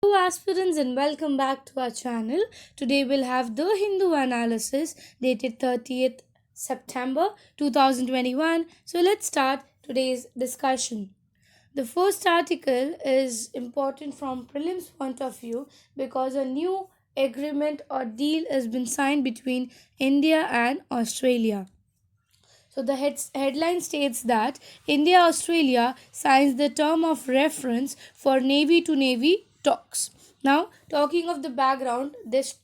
Hello, aspirants, and welcome back to our channel. Today we'll have the Hindu analysis dated 30th September 2021. So let's start today's discussion. The first article is important from prelims point of view because a new agreement or deal has been signed between India and Australia. So the headline states that India Australia signs the term of reference for Navy to Navy talks. Now, talking of the background, this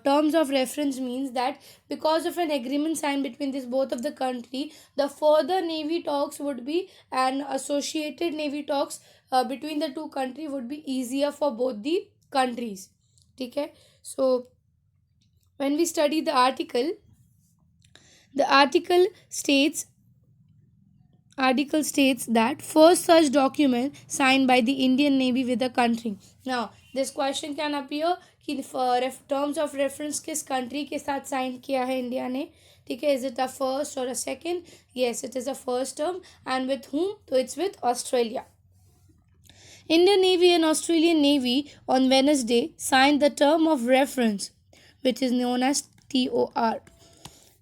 terms of reference means that because of an agreement signed between this both of the country, the further Navy talks would be and associated Navy talks between the two country would be easier for both the countries. Okay, so when we study the article states that first such document signed by the Indian Navy with the country. Now, this question can appear कि terms of reference किस country के साथ sign किया है India ने. ठीक है, is it a first or a second? Yes, it is a first term. And with whom? So it's with Australia. Indian Navy and Australian Navy on Wednesday signed the term of reference, which is known as TOR,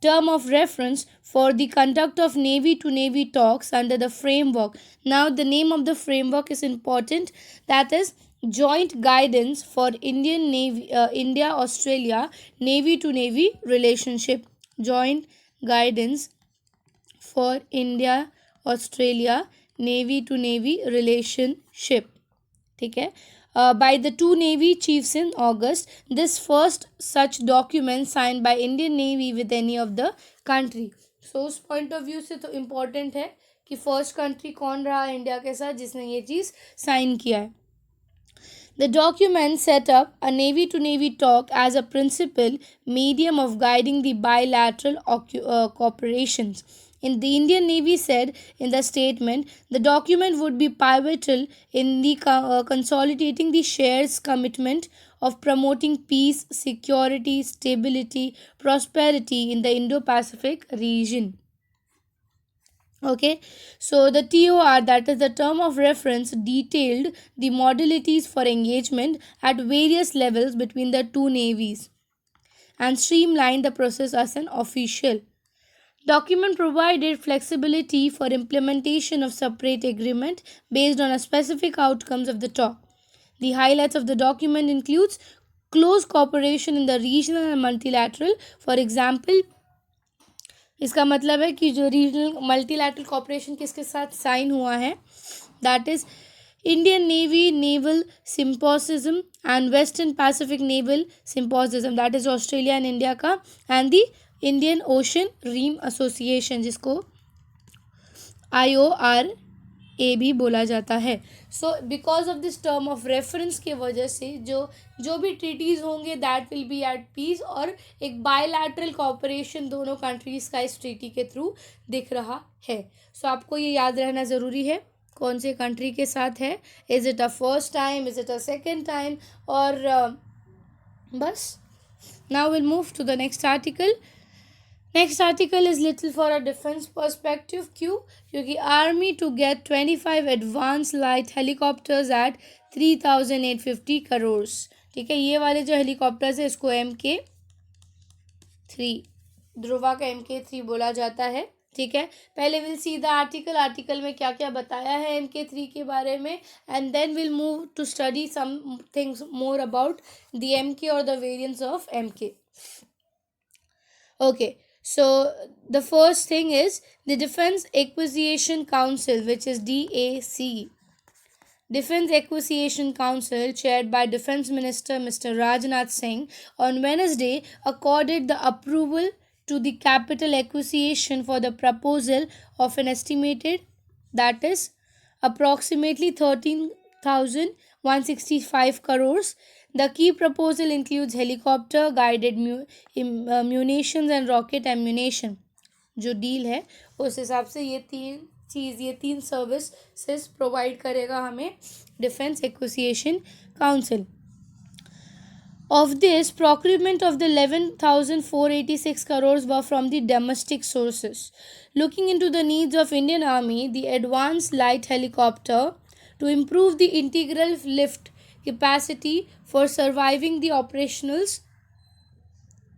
term of reference for the conduct of Navy to Navy talks under the framework. Now, the name of the framework is important, that is Joint Guidance for Indian Navy, India Australia Navy to Navy relationship. Joint Guidance for India Australia Navy to Navy relationship. ठीक है, by the two Navy chiefs in August. This first such document signed by Indian Navy with any of the country. So उस point of view से तो important है कि first country कौन रहा India के साथ जिसने ये चीज़ sign किया है. The document set up a Navy to Navy talk as a principal medium of guiding the bilateral cooperations. In the Indian Navy said in the statement, the document would be pivotal in the consolidating the shares commitment of promoting peace, security, stability, prosperity in the Indo-Pacific region. Okay, so the TOR, that is the term of reference, detailed the modalities for engagement at various levels between the two navies and streamlined the process as an official document. Provided flexibility for implementation of separate agreement based on a specific outcomes of the talk. The highlights of the document includes close cooperation in the regional and multilateral. For example, इसका मतलब है कि जो regional multilateral corporation किसके साथ sign हुआ है, that is Indian navy naval symposium and western pacific naval symposium, that is Australia and India का, and the Indian ocean rim association जिसको IOR ए भी बोला जाता है. So because of this term of reference के वजह से जो भी ट्रीटीज़ होंगे that will be at peace और एक बायलैटरल कॉपरेशन दोनों कंट्रीज़ का इस ट्रीटी के थ्रू दिख रहा है. सो आपको ये याद रहना ज़रूरी है कौन से कंट्री के साथ है. Is it a first time, is it a second time, और बस. Now will move to the next article. Next article is little for a defense perspective. क्यों? क्योंकि army to get 25 advance light helicopters at 3,850 crore. ठीक है, ये वाले जो helicopters है इसको MK3, ध्रुवा का MK3 बोला जाता है. ठीक है, पहले विल सी द आर्टिकल में क्या क्या बताया है MK3 के बारे में, and then will move to study some things more about the MK और the variants of MK. Okay, so the first thing is the Defense Acquisition Council, which is DAC. Defense Acquisition Council, chaired by Defense Minister Mr. Rajnath Singh, on Wednesday accorded the approval to the capital acquisition for the proposal of an estimated, that is approximately 13,165 crores. The key proposal includes helicopter, guided munitions and rocket ammunition. जो deal है उस हिसाब से ये तीन services provide करेगा हमें defence acquisition council. Of this, procurement of the 11,486 crores were from the domestic sources. Looking into the needs of Indian Army, the advanced light helicopter to improve the integral lift capacity for surviving the operational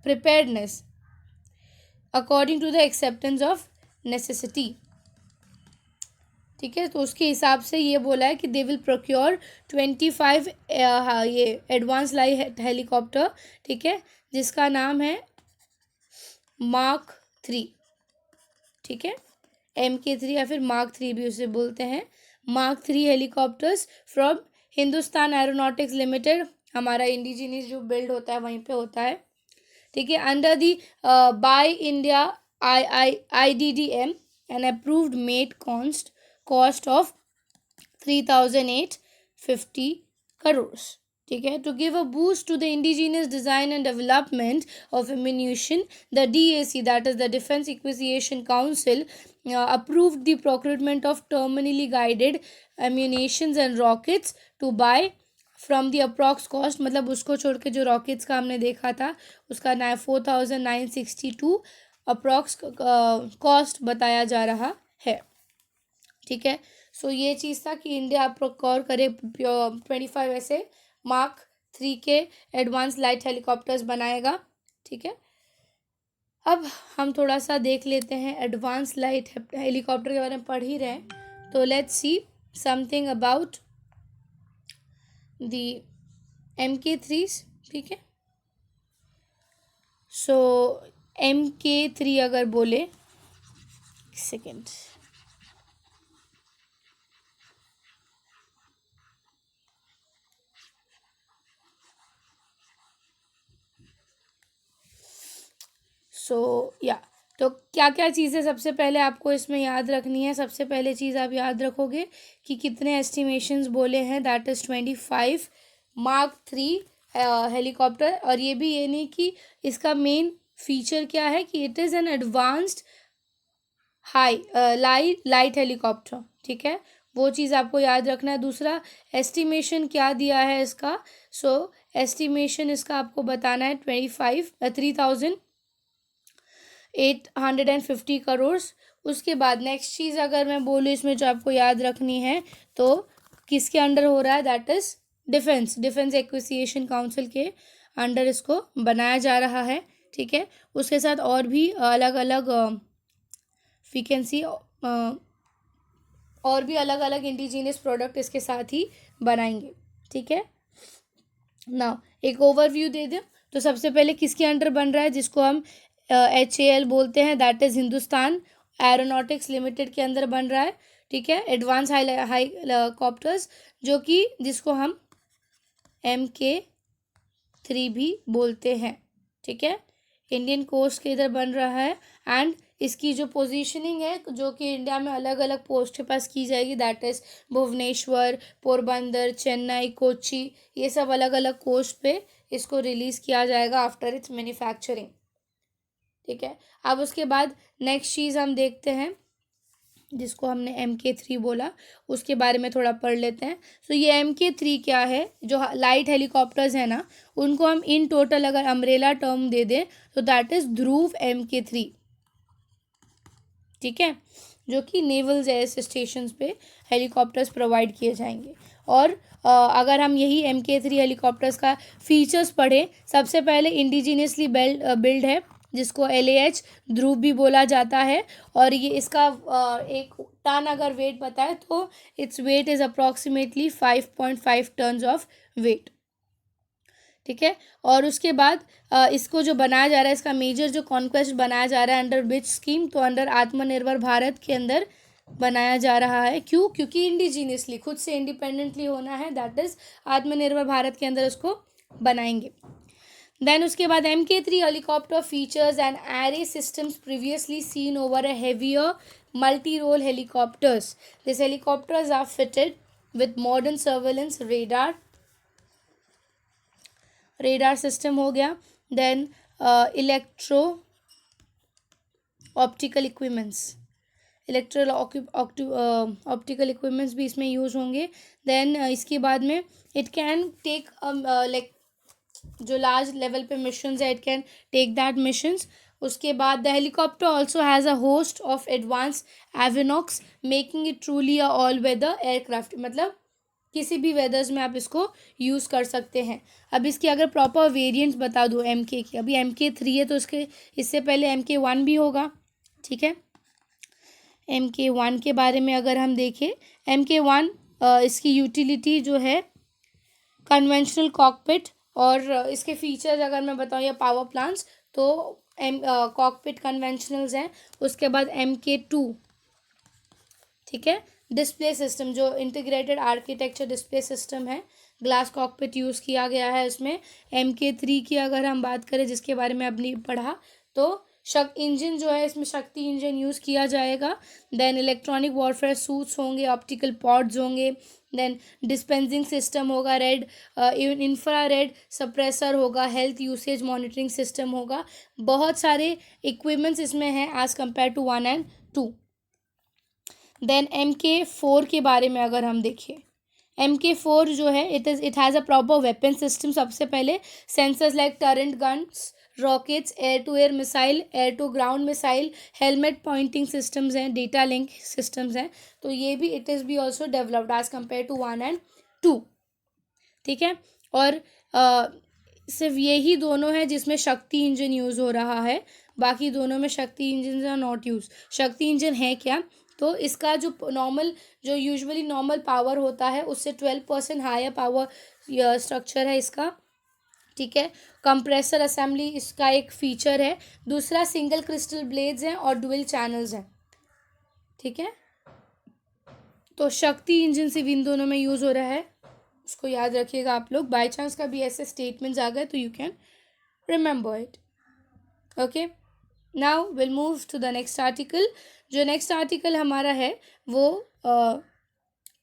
preparedness according to the acceptance of necessity. ठीक है, तो उसके हिसाब से ये बोला है कि दे विल प्रोक्योर 25 ये एडवांस लाइट हेलीकॉप्टर, ठीक है, जिसका नाम है मार्क 3, ठीक है, MK3 या फिर मार्क 3 भी उसे बोलते हैं, mark 3 helicopters from Hindustan Aeronautics Limited, हमारा इंडिजीनियस जो बिल्ड होता है वहीं पे होता है, ठीक है, under the buy India IDDM an approved made cost of 3,850 crores, ठीक है, to give a boost to the indigenous design and development of ammunition, the DAC, that is the defence acquisition council, approved the procurement of terminally guided ammunitions and rockets to buy from the approx cost, मतलब उसको छोड़ के जो rockets का हमने देखा था उसका 4,962 अप्रॉक्स कॉस्ट बताया जा रहा है, ठीक है। सो ये चीज़ था कि इंडिया प्रोक्योर करे 25 ऐसे मार्क 3 के एडवांस लाइट हेलीकॉप्टर्स बनाएगा, ठीक है। अब हम थोड़ा सा देख लेते हैं, एडवांस लाइट हेलीकॉप्टर के बारे में पढ़ ही रहे हैं, तो let's see something about the MK3s, ठीक है। सो MK3 अगर बोले, सेकेंड, सो या तो क्या क्या चीज़ें सबसे पहले आपको इसमें याद रखनी है। सबसे पहले चीज़ आप याद रखोगे कि कितने एस्टिमेशंस बोले हैं, दैट इज़ 25 मार्क 3 हेलीकॉप्टर। और ये भी ये नहीं कि इसका मेन फीचर क्या है कि it is an advanced high light helicopter, ठीक है, वो चीज़ आपको याद रखना है। दूसरा, एस्टिमेशन क्या दिया है इसका, सो एस्टिमेशन इसका आपको बताना है 3,850 crores। उसके बाद नेक्स्ट चीज़ अगर मैं बोलूँ इसमें जो आपको याद रखनी है, तो किसके अंडर हो रहा है, that is defence acquisition council के अंडर इसको बनाया जा रहा है, ठीक है। उसके साथ और भी अलग अलग वैकेंसी और भी अलग अलग इंडिजीनियस प्रोडक्ट इसके साथ ही बनाएंगे, ठीक है ना। एक ओवरव्यू दे दें तो सबसे पहले किसके अंडर बन रहा है, जिसको हम HAL बोलते हैं, that is Hindustan Aeronautics limited के अंदर बन रहा है, ठीक है, एडवांस हाई हेलीकॉप्टर्स, जो कि जिसको हम MK3 भी बोलते हैं, ठीक है, इंडियन कोस्ट के इधर बन रहा है। एंड इसकी जो पोजीशनिंग है, जो कि इंडिया में अलग अलग पोस्ट के पास की जाएगी, दैट इज़ भुवनेश्वर, पोरबंदर, चेन्नई, कोची, ये सब अलग अलग कोस्ट पे इसको रिलीज़ किया जाएगा आफ्टर इट्स मैन्युफैक्चरिंग, ठीक है। अब उसके बाद नेक्स्ट चीज़ हम देखते हैं, जिसको हमने MK3 बोला, उसके बारे में थोड़ा पढ़ लेते हैं। सो ये MK3 क्या है, जो लाइट हेलीकॉप्टर्स हैं ना, उनको हम इन टोटल अगर अम्ब्रेला टर्म दे दें तो दैट इज़ ध्रुव MK3, ठीक है, जो कि नेवल जैसे स्टेशंस पे हेलीकॉप्टर्स प्रोवाइड किए जाएंगे। और अगर हम यही MK3 हेलीकॉप्टर्स का फीचर्स पढ़ें, सबसे पहले इंडिजीनियसली बिल्ड है, जिसको LAH ध्रुव भी बोला जाता है। और ये इसका एक टन अगर वेट बताए तो its weight is approximately 5.5 tons of weight, ठीक है। और उसके बाद इसको जो बनाया जा रहा है, इसका मेजर जो कॉन्क्वेस्ट बनाया जा रहा है अंडर विच स्कीम, तो अंडर आत्मनिर्भर भारत के अंदर बनाया जा रहा है। क्यों? क्योंकि इंडिजीनियसली खुद से इंडिपेंडेंटली होना है, दैट इज़ आत्मनिर्भर भारत के अंदर उसको बनाएंगे। देन उसके बाद MK3 helicopter features and array systems previously seen over a heavier multi role helicopters. This helicopters are fitted with modern surveillance radar system हो गया। देन इलेक्ट्रो ऑप्टिकल इक्विपमेंट्स भी इसमें यूज होंगे। देन इसके बाद में इट कैन टेक लाइक जो large level पे मिशंस है, it can take that missions. उसके बाद the helicopter also has a host of advance avionics making it truly a all weather aircraft. मतलब किसी भी वेदर्स में आप इसको यूज़ कर सकते हैं। अब इसकी अगर प्रॉपर वेरिएंट्स बता दूँ MK की, अभी MK3 है तो इससे पहले MK1 भी होगा, ठीक है। MK1 के बारे में अगर हम देखें, MK1 इसकी यूटिलिटी जो है कन्वेंशनल कॉकपिट, और इसके फीचर्स अगर मैं बताऊँ या पावर प्लांट्स, तो कॉकपिट कन्वेंशनल्स हैं। उसके बाद MK2, ठीक है, डिस्प्ले सिस्टम जो इंटीग्रेटेड आर्किटेक्चर डिस्प्ले सिस्टम है, ग्लास कॉकपिट यूज़ किया गया है इसमें। MK3 की अगर हम बात करें, जिसके बारे में आपने पढ़ा, तो इंजन जो है इसमें शक्ति इंजन यूज़ किया जाएगा। देन इलेक्ट्रॉनिक वॉरफेयर सूट्स होंगे, ऑप्टिकल पॉड्स होंगे, देन डिस्पेंसिंग सिस्टम होगा, रेड इंफ्रारेड सप्रेसर होगा, हेल्थ यूसेज मॉनिटरिंग सिस्टम होगा। बहुत सारे इक्विपमेंट्स इसमें हैं as compare to 1 and 2। Then MK4 के बारे में अगर हम देखें, MK4 जो है it has a proper weapon system. सबसे पहले sensors like turret guns, rockets, air to air missile, air to ground missile, helmet pointing systems हैं, डेटा लिंक सिस्टम्स हैं। तो ये भी इट इज़ भी also developed as compare to 1 and 2, ठीक है। और सिर्फ यही दोनों है जिसमें शक्ति इंजन यूज़ हो रहा है, बाकी दोनों में शक्ति इंजन आर नॉट यूज़। शक्ति इंजन है क्या, तो इसका जो यूजुअली नॉर्मल पावर होता है उससे 12% हायर पावर स्ट्रक्चर है इसका, ठीक है। कंप्रेसर असेंबली इसका एक फीचर है। दूसरा, सिंगल क्रिस्टल ब्लेड्स हैं और डुअल चैनल्स हैं, ठीक है। तो शक्ति इंजन सिर्फ इन दोनों में यूज़ हो रहा है, उसको याद रखिएगा आप लोग। बाय चांस कभी ऐसे स्टेटमेंट्स आ गए तो you can remember it, okay. Now will move to the next article. जो नेक्स्ट आर्टिकल हमारा है वो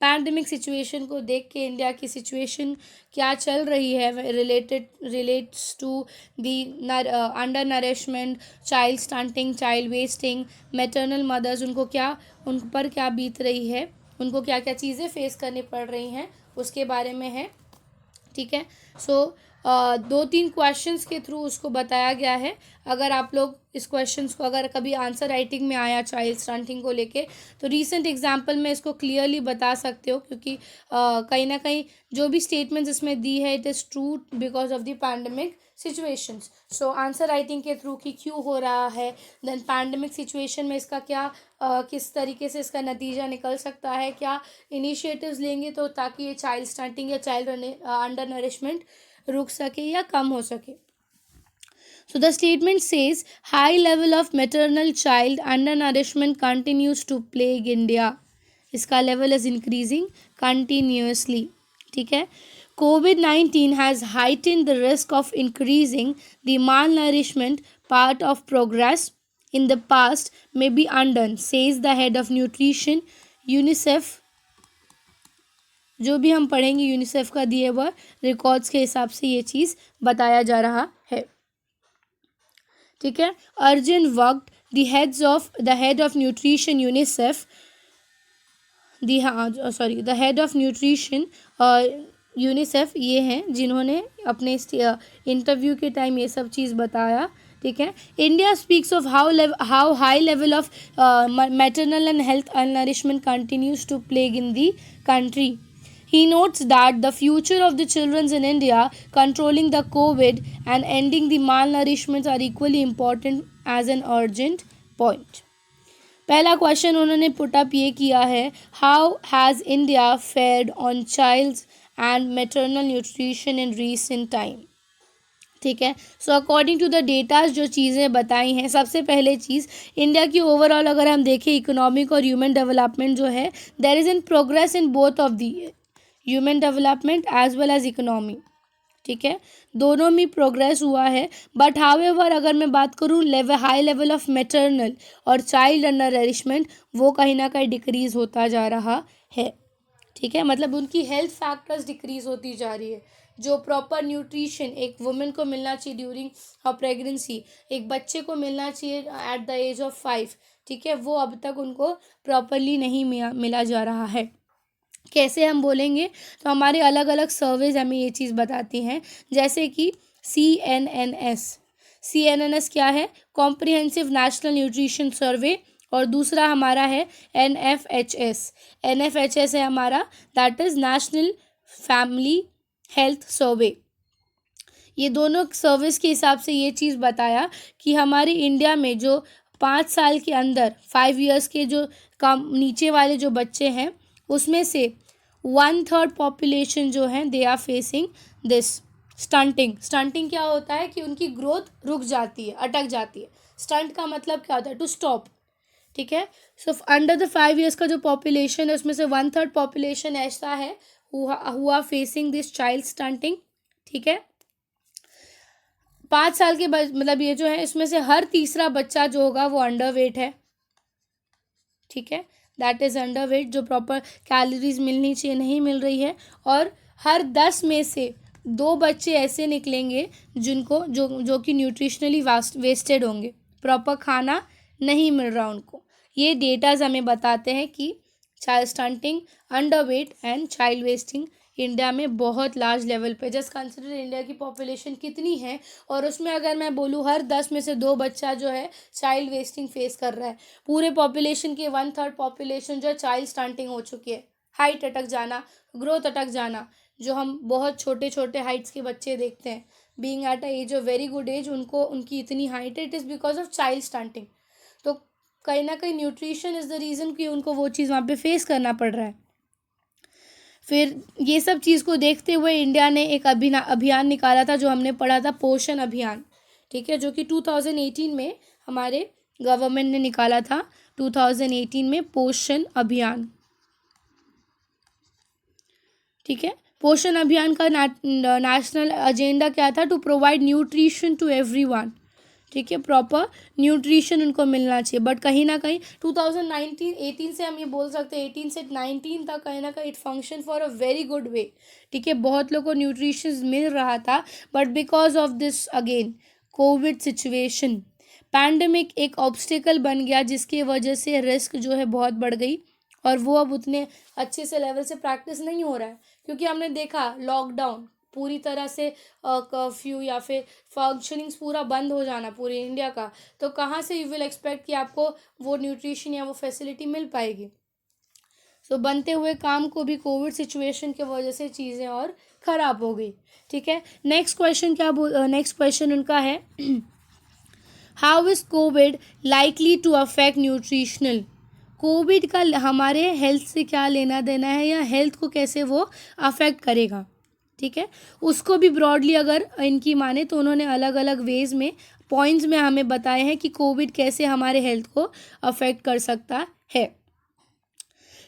पैंडमिक सिचुएशन को देख के इंडिया की सिचुएशन क्या चल रही है, relates to the under nourishment, child stunting, child wasting, maternal mothers, उन पर क्या बीत रही है, उनको क्या क्या चीज़ें फेस करनी पड़ रही हैं, उसके बारे में है, ठीक है। सो 2-3 क्वेश्चंस के थ्रू उसको बताया गया है। अगर आप लोग इस क्वेश्चंस को अगर कभी आंसर राइटिंग में आया चाइल्ड स्टंटिंग को लेके, तो रीसेंट एग्जांपल में इसको क्लियरली बता सकते हो, क्योंकि कहीं ना कहीं जो भी स्टेटमेंट्स इसमें दी है it is true because of the pandemic situations. So answer writing के थ्रू कि क्यों हो रहा है, देन पैंडमिक सिचुएशन में इसका क्या किस तरीके से इसका नतीजा निकल सकता है, क्या इनिशिएटिव्स लेंगे तो ताकि ये चाइल्ड स्टंटिंग या चाइल्ड अंडर नरिशमेंट रुक सके या कम हो सके। So the statement says high level of maternal child undernourishment continues to plague India. इसका level is increasing continuously, ठीक है। COVID-19 has heightened the risk of increasing the malnourishment. Part of progress in the past may be undone, says the head of nutrition UNICEF। जो भी हम पढ़ेंगे UNICEF का दिए हुआ रिकॉर्ड्स के हिसाब से ये चीज़ बताया जा रहा है, ठीक है। Urgent work the head of nutrition UNICEF the head of nutrition UNICEF ये हैं जिन्होंने अपने इंटरव्यू के टाइम ये सब चीज़ बताया, ठीक है। India speaks of how high level of maternal and health undernourishment continues to plague in the country. He notes that the future of the children in India, controlling the COVID and ending the malnourishment are equally important as an urgent point. पहला question उन्होंने put up ये किया है, how has India fared on childs and maternal nutrition in recent time, ठीक है। So according to the datas जो चीज़ें बताई हैं, सबसे पहले चीज़ इंडिया की ओवरऑल अगर हम देखें इकोनॉमिक और ह्यूमन डेवलपमेंट जो है, there is in progress in both of the human development as well as economy, ठीक है, दोनों में प्रोग्रेस हुआ है। बट हाउएवर अगर मैं बात करूँ हाई लेवल ऑफ मैटरनल और चाइल्ड अंडर नरिशमेंट, वो कहीं ना कहीं डिक्रीज होता जा रहा है, ठीक है। मतलब उनकी हेल्थ फैक्टर्स डिक्रीज होती जा रही है। जो प्रॉपर न्यूट्रिशन एक वुमेन को मिलना चाहिए ड्यूरिंग हर प्रेगनेंसी, एक बच्चे को मिलना चाहिए एट द एज ऑफ 5, ठीक है, वो अब तक उनको प्रॉपरली नहीं मिला जा रहा है। कैसे हम बोलेंगे, तो हमारे अलग अलग सर्वेज हमें ये चीज़ बताती हैं, जैसे कि CNNS क्या है, कॉम्प्रिहेंसिव नेशनल न्यूट्रिशन सर्वे और दूसरा हमारा है NFHS। NFHS है हमारा, that is national family health survey. ये दोनों सर्विस के हिसाब से ये चीज़ बताया कि हमारे इंडिया में जो 5 साल के अंदर 5 इयर्स के जो कम नीचे वाले जो बच्चे हैं, उसमें से 1/3 पॉपुलेशन जो है they are facing this stunting. Stunting क्या होता है कि उनकी ग्रोथ रुक जाती है, अटक जाती है। स्टंट का मतलब क्या होता है? To stop. ठीक है। सो अंडर द 5 इयर्स का जो पॉपुलेशन है उसमें से 1/3 पॉपुलेशन ऐसा है हुआ फेसिंग दिस चाइल्ड स्टंटिंग। ठीक है। 5 साल के मतलब ये जो है इसमें से हर तीसरा बच्चा जो होगा वो अंडर वेट है। ठीक है, दैट इज़ अंडर वेट, जो प्रॉपर कैलोरीज मिलनी चाहिए नहीं मिल रही है। और हर 10 में से 2 बच्चे ऐसे निकलेंगे जिनको जो कि न्यूट्रिशनली वेस्टेड होंगे, प्रॉपर खाना नहीं मिल रहा उनको। ये डेटाज हमें बताते हैं कि child stunting, under weight and child wasting India में बहुत लार्ज लेवल पे। जस्ट कंसिडर इंडिया की पॉपुलेशन कितनी है, और उसमें अगर मैं बोलूँ हर 10 में से 2 बच्चा जो है चाइल्ड वेस्टिंग फेस कर रहा है। पूरे पॉपुलेशन की 1/3 पॉपुलेशन जो है चाइल्ड स्टंटिंग हो चुकी है। हाइट अटक जाना, ग्रोथ अटक जाना, जो हम बहुत छोटे छोटे हाइट्स के बच्चे देखते हैं, being at a age of very good age, उनको उनकी इतनी हाइट है, it is because of child stunting. तो कहीं ना कहीं न्यूट्रिशन इज़ द रीज़न कि उनको वो चीज़ वहाँ पे फेस करना पड़ रहा है। फिर ये सब चीज़ को देखते हुए इंडिया ने एक अभियान निकाला था जो हमने पढ़ा था, पोषण अभियान। ठीक है, जो कि 2018 में हमारे गवर्नमेंट ने निकाला था, 2018 में पोषण अभियान। ठीक है, पोषण अभियान का नेशनल एजेंडा क्या था? To provide nutrition to everyone. ठीक है, प्रॉपर न्यूट्रिशन उनको मिलना चाहिए। बट कहीं ना कहीं 2018 से हम ये बोल सकते हैं, 18 से 19 तक कहीं ना कहीं it function for a very good way. ठीक है, बहुत लोगों को न्यूट्रिशन मिल रहा था, but because of this again Covid situation, pandemic एक ऑब्स्टिकल बन गया, जिसकी वजह से रिस्क जो है बहुत बढ़ गई, और वो अब उतने अच्छे से लेवल से प्रैक्टिस नहीं हो रहा है। क्योंकि हमने देखा लॉकडाउन पूरी तरह से, कर्फ्यू या फिर फंक्शनिंग्स पूरा बंद हो जाना पूरे इंडिया का, तो कहाँ से यू विल एक्सपेक्ट कि आपको वो न्यूट्रिशन या वो फैसिलिटी मिल पाएगी। सो बनते हुए काम को भी कोविड सिचुएशन की वजह से चीज़ें और ख़राब हो गई। ठीक है, नेक्स्ट क्वेश्चन नेक्स्ट क्वेश्चन उनका है, how is COVID likely to affect nutritional. COVID का हमारे हेल्थ से क्या लेना देना है, या हेल्थ को कैसे वो अफेक्ट करेगा। ठीक है, उसको भी ब्रॉडली अगर इनकी माने तो उन्होंने अलग अलग वेज में पॉइंट्स में हमें बताए हैं कि कोविड कैसे हमारे हेल्थ को अफेक्ट कर सकता है।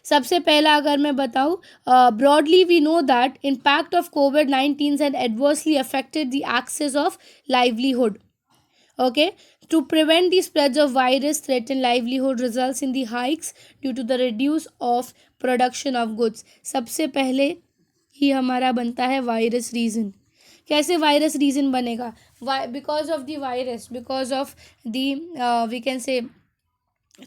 सबसे पहला अगर मैं बताऊँ, broadly we know that impact of COVID-19 had adversely affected the access of livelihood. Okay, to prevent the spreads of virus threaten livelihood results in the hikes due to the reduce of production of goods। सबसे पहले ही हमारा बनता है virus reason. कैसे virus reason बनेगा? Because of the virus, because of the we can say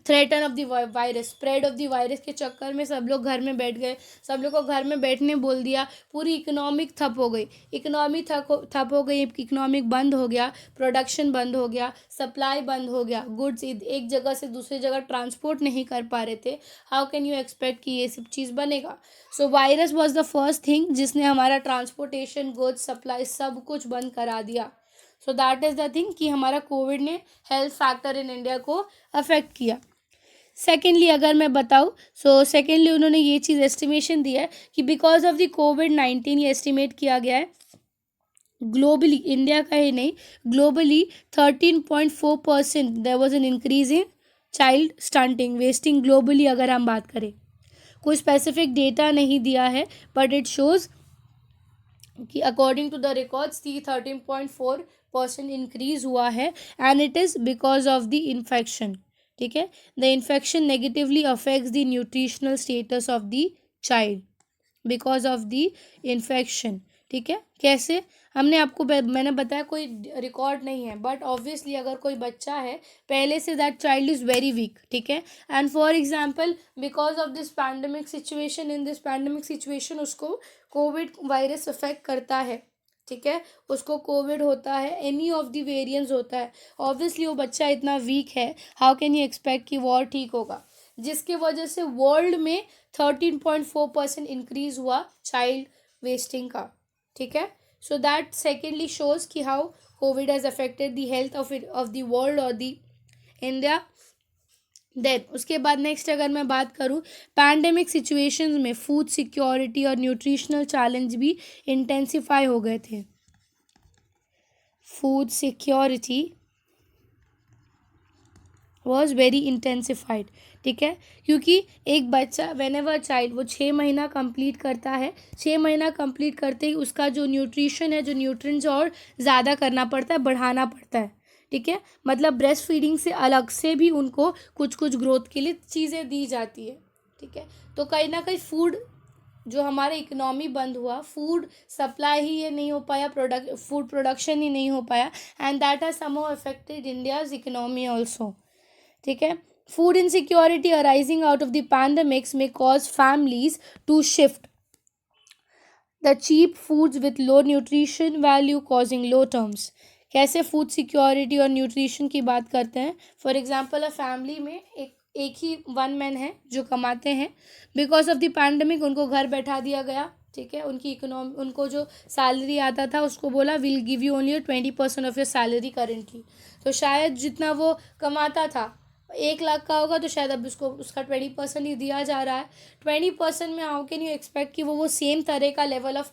threaten of the virus, spread of the virus के चक्कर में सब लोग घर में बैठ गए, सब लोग को घर में बैठने बोल दिया, पूरी इकोनॉमिक ठप हो गई, इकोनॉमी ठप हो गई, इकोनॉमिक बंद हो गया, प्रोडक्शन बंद हो गया, सप्लाई बंद हो गया, गुड्स एक जगह से दूसरी जगह ट्रांसपोर्ट नहीं कर पा रहे थे। हाउ कैन यू एक्सपेक्ट कि ये सब चीज़ बनेगा? सो virus was the first thing जिसने हमारा ट्रांसपोर्टेशन, गुड्स, सप्लाई सब कुछ बंद करा दिया। So that is the thing कि हमारा कोविड ने हेल्थ फैक्टर इन इंडिया को अफेक्ट किया। सेकेंडली अगर मैं बताऊँ, सो सेकेंडली उन्होंने ये चीज़ एस्टिमेशन दिया है कि बिकॉज ऑफ द COVID-19 ये एस्टिमेट किया गया है ग्लोबली, इंडिया का ही नहीं, globally 13.4% there was an increase in child stunting, wasting globally अगर हम बात करें। कोई स्पेसिफिक डेटा नहीं दिया है, बट इट शोज़ कि according to the records 13.4% increase हुआ है, and it is because of the infection. ठीक है, the infection negatively affects the nutritional status of the child because of the infection. ठीक है, कैसे? हमने आपको मैंने बताया कोई रिकॉर्ड नहीं है, बट ऑब्वियसली अगर कोई बच्चा है पहले से, that child is very weak. ठीक है, and for example because of this pandemic situation, in this pandemic situation उसको कोविड वायरस अफेक्ट करता है। ठीक है, उसको कोविड होता है, एनी ऑफ द वेरिएंट्स होता है, ऑब्वियसली वो बच्चा इतना वीक है, हाउ कैन यू एक्सपेक्ट कि वॉर ठीक होगा, जिसके वजह से वर्ल्ड में 13.4% इंक्रीज हुआ चाइल्ड वेस्टिंग का, ठीक है. सो दैट सेकेंडली शोज कि how Covid has affected the health of the world और द इंडिया. देन उसके बाद नेक्स्ट अगर मैं बात करूँ, पैंडेमिक सिचुएशंस में फूड सिक्योरिटी और न्यूट्रिशनल चैलेंज भी इंटेंसिफाई हो गए थे. Food security was very intensified, ठीक है, क्योंकि एक बच्चा वेन एवर चाइल्ड वो 6 महीना कंप्लीट करता है, 6 महीना कंप्लीट करते ही उसका जो न्यूट्रिशन है, जो न्यूट्रिएंट्स और ज़्यादा करना पड़ता है, बढ़ाना पड़ता है, ठीक है. मतलब ब्रेस्ट फीडिंग से अलग से भी उनको कुछ कुछ ग्रोथ के लिए चीज़ें दी जाती है, ठीक है. तो कहीं ना कहीं फूड जो हमारा इकोनॉमी बंद हुआ, फूड सप्लाई ही ये नहीं हो पाया, फूड प्रोडक्शन ही नहीं हो पाया, and that has somehow affected India's economy also, ठीक है. Food insecurity arising out of the pandemics में cause families to shift the cheap foods with low nutrition value causing low terms. कैसे food security और nutrition की बात करते हैं. For example, a family में एक ही वन मैन है जो कमाते हैं, बिकॉज ऑफ द पैंडेमिक उनको घर बैठा दिया गया, ठीक है. उनकी इकोनॉमी, उनको जो सैलरी आता था उसको बोला will give you only 20% of your salary currently. तो शायद जितना वो कमाता था 1 लाख का होगा, तो शायद अब उसको उसका 20% ही दिया जा रहा है. 20% में हाउ कैन यू एक्सपेक्ट कि वो सेम तरह का लेवल ऑफ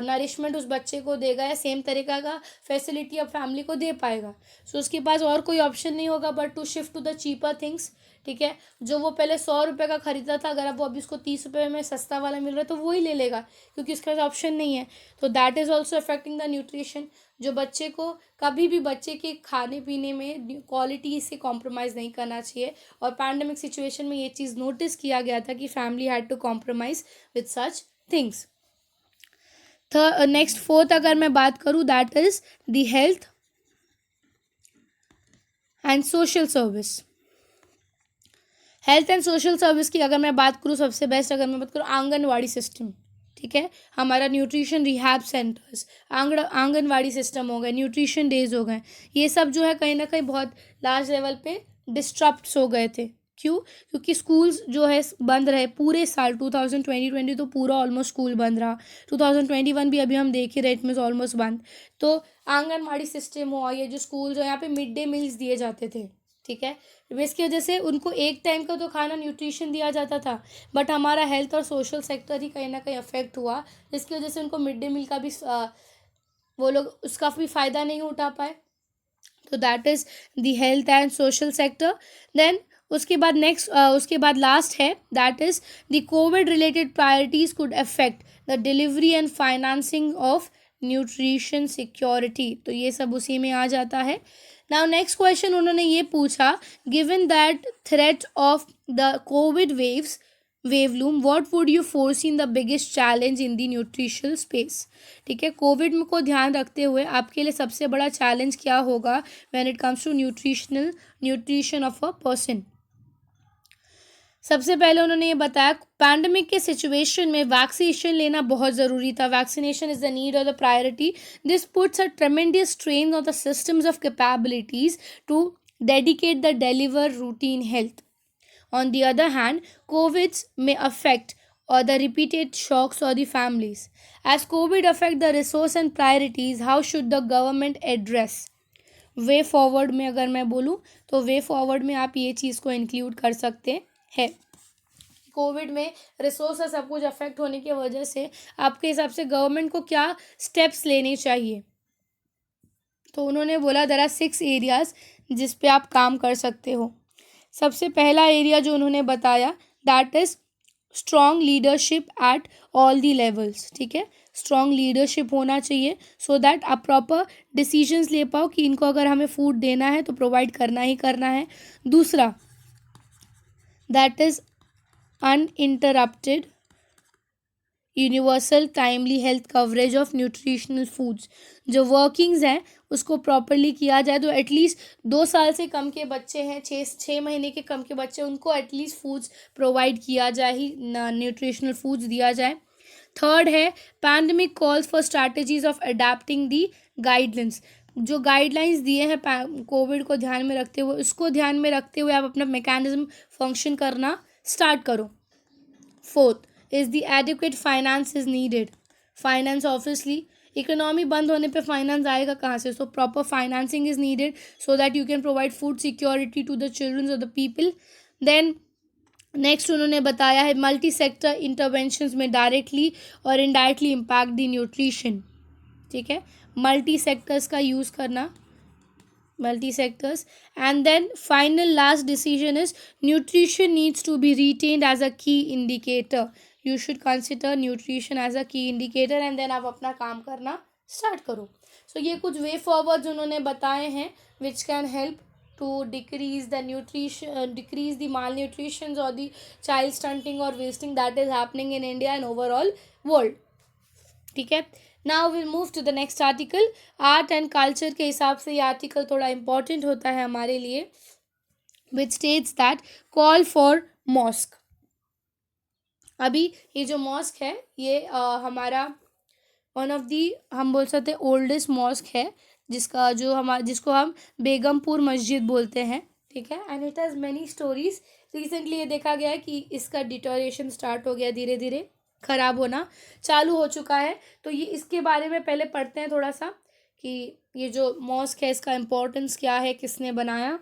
नरिशमेंट उस बच्चे को देगा या सेम तरीका का फैसिलिटी अब फैमिली को दे पाएगा. सो उसके पास और कोई ऑप्शन नहीं होगा but to shift to the cheaper things, ठीक है. जो वो पहले 100 रुपये का खरीदा था, अगर अब वो अभी उसको 30 रुपये में सस्ता वाला मिल रहा है तो वो ही ले लेगा, क्योंकि उसके पास ऑप्शन नहीं है. तो that is also affecting the nutrition. जो बच्चे को कभी भी बच्चे के खाने पीने में क्वालिटी से कॉम्प्रोमाइज़ नहीं करना चाहिए, और पैंडेमिक सिचुएशन में ये चीज़ नोटिस किया गया था कि family had to compromise with such things. Next fourth अगर मैं बात करूँ, that is the health and social service. Health and social service की अगर मैं बात करूँ, सबसे बेस्ट अगर मैं बात करूँ आंगनवाड़ी सिस्टम, ठीक है. हमारा nutrition rehab centres, anganwadi system हो गए, न्यूट्रिशन डेज हो गए, ये सब जो है कहीं ना कहीं बहुत लार्ज लेवल पे डिस्टर्ब्स हो गए थे. क्यों? क्योंकि स्कूल्स जो है बंद रहे पूरे साल. 2020 तो पूरा ऑलमोस्ट स्कूल बंद रहा. 2021 भी अभी हम देख ही रहे, इट मीन्स ऑलमोस्ट बंद. तो आंगनवाड़ी सिस्टम हुआ, ये जो स्कूल जो यहाँ पे मिड डे मील्स दिए जाते थे, ठीक है, इसकी वजह से उनको एक टाइम का तो खाना न्यूट्रिशन दिया जाता था, बट हमारा हेल्थ और सोशल सेक्टर ही कहीं ना कहीं अफेक्ट हुआ, जिसकी वजह से उनको मिड डे मील का भी वो लोग उसका भी फ़ायदा नहीं उठा पाए. तो that is the health and social sector. Then उसके बाद नेक्स्ट उसके बाद लास्ट है, that is the COVID related priorities could affect the delivery and financing of nutrition security. तो ये सब उसी में आ जाता है. नाउ नेक्स्ट क्वेश्चन उन्होंने ये पूछा, given that threat of the Covid wave loom, what would you foresee in the biggest challenge in the nutritional space. ठीक है, कोविड को ध्यान रखते हुए आपके लिए सबसे बड़ा चैलेंज क्या होगा when it comes to nutrition of a person. सबसे पहले उन्होंने ये बताया, पैंडमिक के सिचुएशन में वैक्सीनेशन लेना बहुत ज़रूरी था. वैक्सीनेशन इज़ द नीड और the priority. This puts a tremendous strain on the systems of capabilities to dedicate the deliver routine health. On the other hand, COVIDs may affect or the repeated shocks or the families. As COVID affect the resource and priorities, how should the government address? Way forward में अगर मैं बोलूँ तो way forward में आप ये चीज़ को include कर सकते हैं. कोविड में रिसोर्स और सब कुछ अफेक्ट होने की वजह से आपके हिसाब से गवर्नमेंट को क्या स्टेप्स लेने चाहिए. तो उन्होंने बोला देयर आर 6 एरियाज़ जिस पे आप काम कर सकते हो. सबसे पहला एरिया जो उन्होंने बताया, that is strong leadership at all the levels. ठीक है, स्ट्रॉन्ग लीडरशिप होना चाहिए सो दैट आप प्रॉपर डिसीजंस ले पाओ कि इनको अगर हमें फूड देना है तो प्रोवाइड करना ही करना है. दूसरा, that is uninterrupted universal timely health coverage of nutritional foods. जो वर्किंग्स हैं उसको प्रॉपरली किया जाए. तो एटलीस्ट 2 साल से कम के बच्चे हैं, 6 महीने के कम के बच्चे, उनको एटलीस्ट फूड्स प्रोवाइड किया जाए ही, न्यूट्रिशनल फूड्स दिया जाए. थर्ड है pandemic calls for strategies of adapting the guidelines. जो गाइडलाइंस दिए हैं कोविड को ध्यान में रखते हुए, उसको ध्यान में रखते हुए आप अपना मैकेनिज्म फंक्शन करना स्टार्ट करो। Fourth is the adequate finance is needed. Finance obviously, economy बंद होने पे फाइनेंस आएगा कहाँ से? So proper financing is needed so that you can provide food security to the children of the people. Then next उन्होंने बताया है multi sector interventions में डायरेक्टली और इनडायरेक्टली इम्पैक्ट द न्यूट्रिशन। ठीक है, मल्टी सेक्टर्स का यूज़ करना, multi sectors. And then final last decision is nutrition needs to be retained as a key indicator. You should consider nutrition as a key indicator and then आप अपना काम करना start करो। सो ये कुछ way forward उन्होंने बताए हैं which can help to decrease the nutrition, decrease the malnutrition or the child stunting or wasting that is happening in India and overall world। ठीक है, now will move to the next article. Art and culture के हिसाब से ये article थोड़ा important होता है हमारे लिए, which states that call for mosque. अभी ये जो मॉस्क है ये हमारा वन ऑफ दी, हम बोल सकते हैं ओल्डेस्ट मॉस्क है, जिसको हम बेगमपुर मस्जिद बोलते हैं। ठीक है, and it has many stories. Recently ये देखा गया है कि इसका डिटोरेशन स्टार्ट हो गया, धीरे धीरे ख़राब होना चालू हो चुका है। तो ये इसके बारे में पहले पढ़ते हैं थोड़ा सा कि ये जो मॉस्क है इसका इम्पोर्टेंस क्या है, किसने बनाया।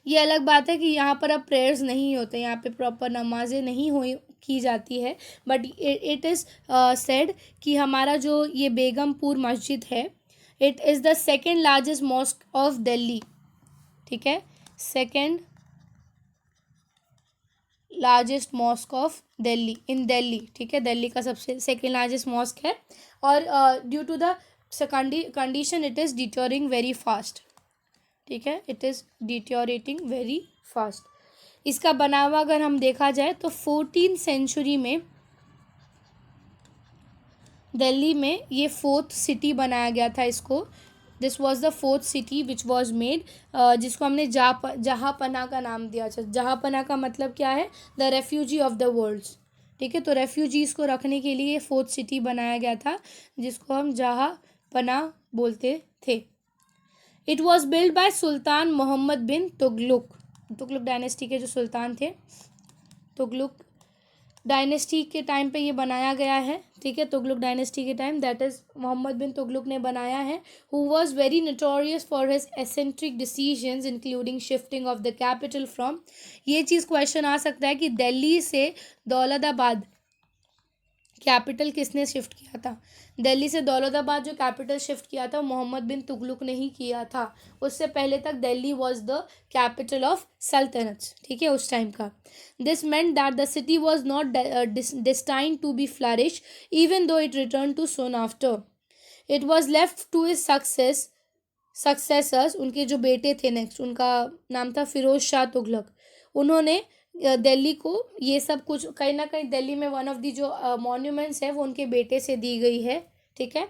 ये अलग बात है कि यहाँ पर अब प्रेयर्स नहीं होते, यहाँ पे प्रॉपर नमाजें नहीं हुई की जाती है, बट इट इज़ सेड कि हमारा जो ये बेगमपुर मस्जिद है it is the second largest mosque of Delhi. ठीक है, second largest mosque of Delhi in Delhi. ठीक है, दिल्ली का सबसे सेकेंड लार्जेस्ट मॉस्क है और due to the condition it is deteriorating very fast. ठीक है, it is deteriorating very fast. इसका बनावा अगर हम देखा जाए तो 14th सेंचुरी में दिल्ली में ये 4th सिटी बनाया गया था इसको। This was the 4th city which was made, जिसको हमने जहाँपना का नाम दिया। जहाँपना का मतलब क्या है? The refugee of the worlds. ठीक है, तो रेफ्यूजीज़ को रखने के लिए 4th सिटी बनाया गया था जिसको हम जहाँपना बोलते थे। It was build by sultan Mohammad bin Tughluq. Tughluq dynasty के जो सुल्तान थे, तुगलुक डायनेस्टी के टाइम पे ये बनाया गया है। ठीक है, तुगलुक डायनेस्टी के time, that is Mohammad bin Tughlaq ने बनाया है, who was very notorious for his eccentric decisions including shifting of the capital from. ये चीज़ क्वेश्चन आ सकता है कि दिल्ली से दौलताबाद कैपिटल किसने शिफ्ट किया था? दिल्ली से दौलताबाद जो कैपिटल शिफ्ट किया था मोहम्मद बिन तुगलुक ने ही किया था। उससे पहले तक Delhi was the capital of सल्तनत। ठीक है, उस टाइम का। This meant that the city was not destined to be flourish even though it return to soon after. It was left to his successors, उनके जो बेटे थे नेक्स्ट, उनका नाम था फिरोज शाह तुगलक। उन्होंने दिल्ली को ये सब कुछ कहीं ना कहीं दिल्ली में वन ऑफ दी जो मॉन्यूमेंट्स है वो उनके बेटे से दी गई है। ठीक है,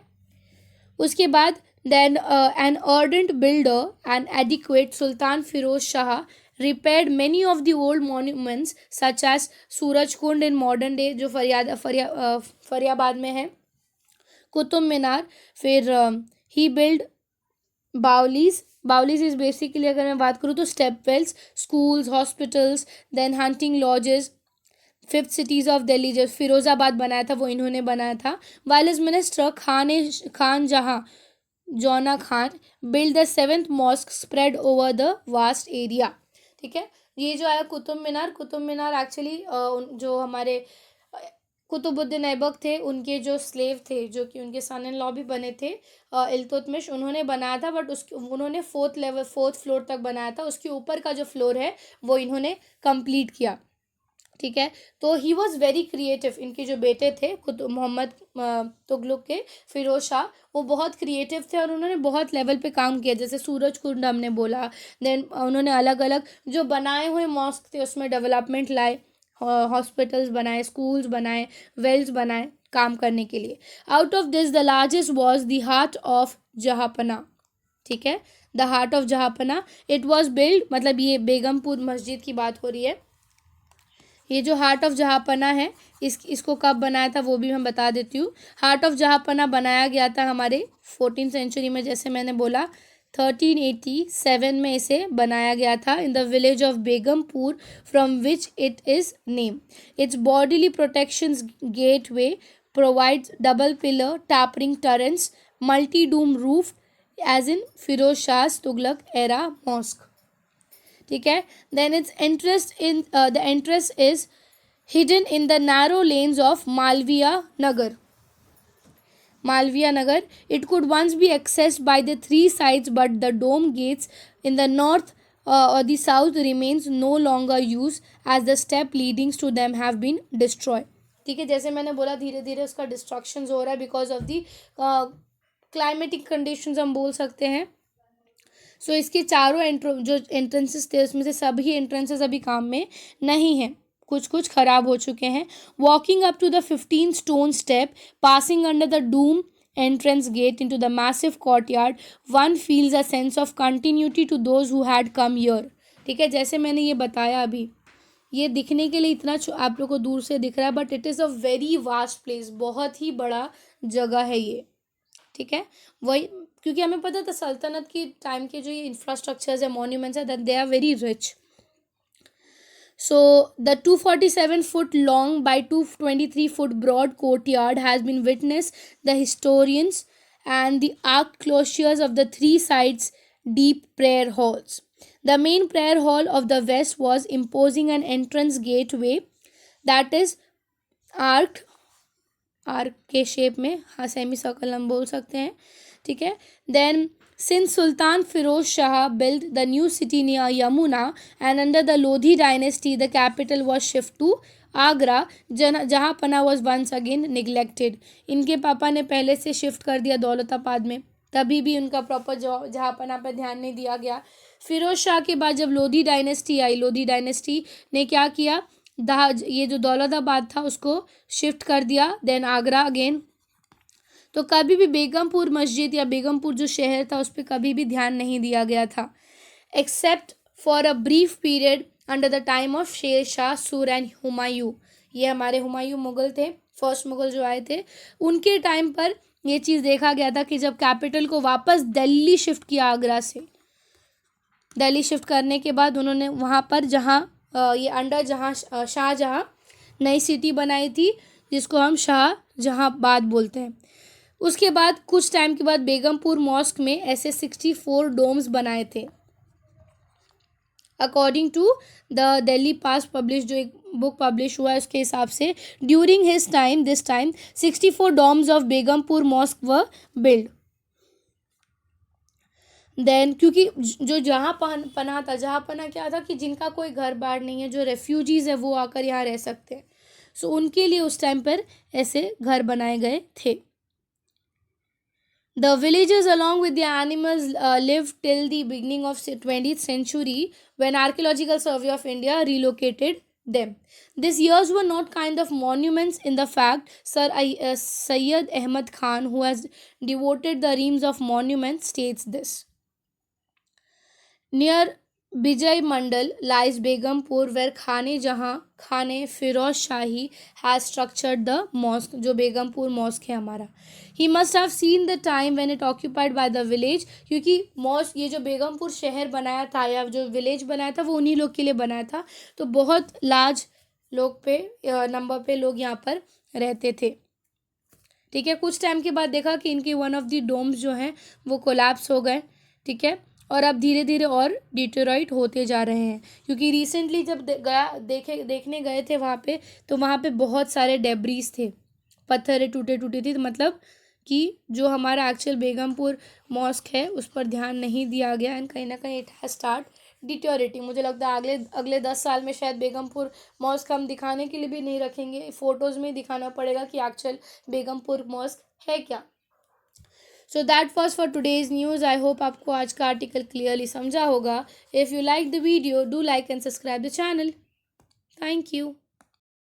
उसके बाद then an ardent builder and adequate Sultan Firoz Shah repaired many of the old monuments such as Suraj Kund in modern day जो फरियाबाद में है, कुतुब मीनार, फिर ही build baolis. Baolis is basically अगर मैं बात करूँ तो step wells, schools, hospitals, then hunting lodges. 5th cities of Delhi जो फिरोजाबाद बनाया था वो इन्होंने बनाया था। While is minister Khan Jahan Jauna Khan build the 7th mosque spread over the vast area. ठीक है, ये जो है कुतुब मीनार एक्चुअली जो हमारे कुतुबुद्दीन ऐबक थे उनके जो स्लेव थे, जो कि उनके सन इन लॉ भी बने थे, इल्तुतमिश, उन्होंने बनाया था। बट उन्होंने 4th फ्लोर तक बनाया था। उसके ऊपर का जो फ्लोर है वो इन्होंने कंप्लीट किया। ठीक है, तो ही वॉज वेरी क्रिएटिव। इनके जो बेटे थे मोहम्मद तुगलुक के, फिरोज शाह, वो बहुत क्रिएटिव थे और उन्होंने बहुत लेवल पे काम किया। जैसे सूरज कुंड हमने बोला, देन उन्होंने अलग अलग जो बनाए हुए मॉस्क थे उसमें डेवलपमेंट लाए, हॉस्पिटल्स बनाए, स्कूल्स बनाए, वेल्स बनाए काम करने के लिए। Out of this the largest was the heart of Jahanpanah. ठीक है, the heart of Jahanpanah, it was build, मतलब ये बेगमपुर मस्जिद की बात हो रही है, ये जो हार्ट ऑफ जहाँपना है, इसको कब बनाया था वो भी मैं बता देती हूँ। हार्ट ऑफ जहाँपना बनाया गया था हमारे 14th सेंचुरी में, जैसे मैंने बोला 1387 में इसे बनाया गया था in the village of Begumpur from which it is name. It's bodily protection gateway provides double pillar tapering turrets multi dome roof as in Firoz Shah Tughlaq era mosque. ठीक है, then it's interest is hidden in the narrow lanes of Malviya Nagar. Malviya Nagar. It could once be accessed by the three sides, but the dome gates in the north or the south remains no longer used as the step leading to them have been destroyed. ठीक है, जैसे मैंने बोला धीरे धीरे उसका destruction हो रहा है because of the climatic conditions हम बोल सकते हैं। सो इसके चारों जो एंट्रेंसेस थे उसमें से सभी एंट्रेंसेस अभी काम में नहीं हैं, कुछ कुछ खराब हो चुके हैं। Walking up to the 15 stone step passing under the dome entrance gate into the massive courtyard one feels a sense of continuity to those who had come here. ठीक है, जैसे मैंने ये बताया अभी, ये दिखने के लिए इतना आप लोग को दूर से दिख रहा है, but it is a very vast place, बहुत ही बड़ा जगह है ये। ठीक है, वही क्योंकि हमें पता था सल्तनत की टाइम के जो ये इंफ्रास्ट्रक्चर्स है, मॉन्यूमेंट्स है, that they are very rich. So the 247 foot long by 223 foot broad courtyard has been witnessed the historians and the arched closures of the three sides deep prayer halls. The main prayer hall of the west was imposing an entrance gateway that is arched, arc के shape में, हाँ semi circle हम बोल सकते हैं। ठीक है, then since Sultan Firoz Shah built the new city near Yamuna and under the Lodhi dynasty the capital was shifted to Agra, Jahanpana was once again neglected. इनके पापा ने पहले से शिफ्ट कर दिया दौलताबाद में, तभी भी उनका प्रॉपर जहाँपना पर ध्यान नहीं दिया गया। फिरोज शाह के बाद जब लोधी डायनेस्टी आई, लोधी डायनेस्टी ने क्या किया, ये जो दौलताबाद था उसको शिफ्ट कर दिया, देन आगरा अगेन। तो कभी भी बेगमपुर मस्जिद या बेगमपुर जो शहर था उस पर कभी भी ध्यान नहीं दिया गया था, except for a brief period under the time of Sher Shah सूर एंड हुमायूं। ये हमारे हुमायूं मुगल थे, फर्स्ट मुगल जो आए थे, उनके टाइम पर ये चीज़ देखा गया था कि जब कैपिटल को वापस दिल्ली शिफ्ट किया, आगरा से दिल्ली शिफ्ट करने के बाद उन्होंने वहाँ पर जहाँ ये अंडर जहाँ शाहजहाँ नई सिटी बनाई थी जिसको हम शाहजहाँबाद बोलते हैं। उसके बाद कुछ टाइम के बाद बेगमपुर मॉस्क में ऐसे 64 डोम्स बनाए थे according to the Delhi press publish, जो एक बुक पब्लिश हुआ है उसके हिसाब से during his time this time 64 domes of Begumpur mosque were build. Then क्योंकि जो जहाँ पना था, जहाँ पना क्या था कि जिनका कोई घर बार नहीं है, जो रेफ्यूजीज़ है वो आकर यहाँ रह सकते हैं, सो उनके लिए उस टाइम पर ऐसे घर बनाए गए थे। The villagers along with their animals lived till the beginning of 20th century when Archaeological Survey of India relocated them. These years were not kind of monuments in the fact Sir Sayyid Ahmad Khan, who has devoted the reams of monuments, states this. Near Bijay Mandal lies Begumpur where Khane Firoz Shahi has structured the mosque, जो Begampur mask है हमारा। He must have seen the time when it occupied by the village, क्योंकि mask ये जो बेगमपुर शहर बनाया था या जो विलेज बनाया था वो उन्हीं लोग के लिए बनाया था, तो बहुत लार्ज लोग पे नंबर पे लोग यहाँ पर रहते थे। ठीक है, कुछ टाइम के बाद देखा कि इनके वन ऑफ द डोम्स जो हैं वो कोलैप्स हो गए। ठीक है, और अब धीरे धीरे और डिटेरॉइट होते जा रहे हैं, क्योंकि रिसेंटली जब देखने गए थे वहाँ पे, तो वहाँ पे बहुत सारे डेब्रीज थे, पत्थर टूटे टूटे थे, तो मतलब कि जो हमारा एक्चुअल बेगमपुर मॉस्क है उस पर ध्यान नहीं दिया गया एंड कहीं ना कहीं इट हैज़ स्टार्ट डिटोरेटिंग। मुझे लगता है अगले 10 साल में शायद बेगमपुर मॉस्क हम दिखाने के लिए भी नहीं रखेंगे, फ़ोटोज़ में ही दिखाना पड़ेगा कि एक्चुअल बेगमपुर मॉस्क है क्या। So that was for today's news. I hope आपको आज का आर्टिकल क्लियरली समझा होगा। If you like the video do like and subscribe the channel. Thank you.